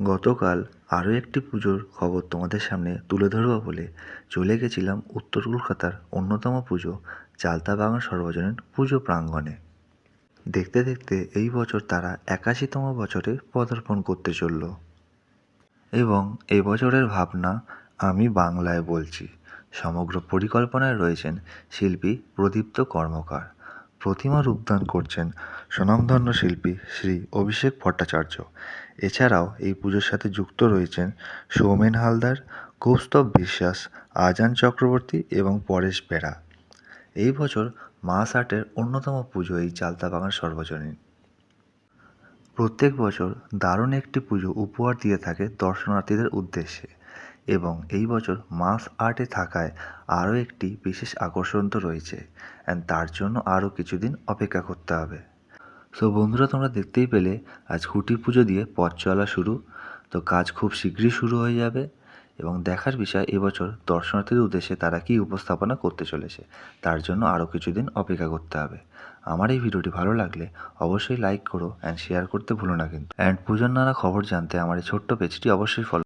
গতকাল আরও একটি পুজোর খবর তোমাদের সামনে তুলে ধরবো বলে চলে গেছিলাম উত্তর কলকাতার অন্যতম পুজো চালতা বাগান সর্বজনীন পুজো প্রাঙ্গণে। দেখতে দেখতে এই বছর তারা 81তম বছরে পদার্পণ করতে চলল এবং এবছরের ভাবনা আমি বাংলায় বলছি। সমগ্র পরিকল্পনায় রয়েছেন শিল্পী প্রদীপ্ত কর্মকার। প্রতিমা রূপদান করছেন স্বনামধন্য শিল্পী শ্রী অভিষেক ভট্টাচার্য। এছাড়াও এই পুজোর সাথে যুক্ত রয়েছেন সৌমেন হালদার, কৌস্তব বিশ্বাস, আজান চক্রবর্তী এবং পরেশ বেরা। এই বছর মাস আর্টের অন্যতম পুজো এই চালতা বাগান সর্বজনীন। প্রত্যেক বছর দারুণ একটি পুজো উপহার দিয়ে থাকে দর্শনার্থীদের উদ্দেশ্যে এবং এই বছর মাস আর্টে থাকায় আরও একটি বিশেষ আকর্ষণ তো রয়েছে, অ্যান্ড তার জন্য আরও কিছুদিন অপেক্ষা করতে হবে। সো বন্ধুরা, তোমরা দেখতেই পেলে আজ খুঁটি পুজো দিয়ে পথ চলা শুরু। তো কাজ খুব শীঘ্রই শুরু হয়ে যাবে এবং দেখার বিষয় এবছর দর্শনার্থীদের উদ্দেশ্যে তারা কী উপস্থাপনা করতে চলেছে, তার জন্য আরও কিছুদিন অপেক্ষা করতে হবে। আমার এই ভিডিওটি ভালো লাগলে অবশ্যই লাইক করো অ্যান্ড শেয়ার করতে ভুলো না কিন্তু। অ্যান্ড পুজোর নানা খবর জানতে আমার এই ছোট্ট পেজটি অবশ্যই ফলো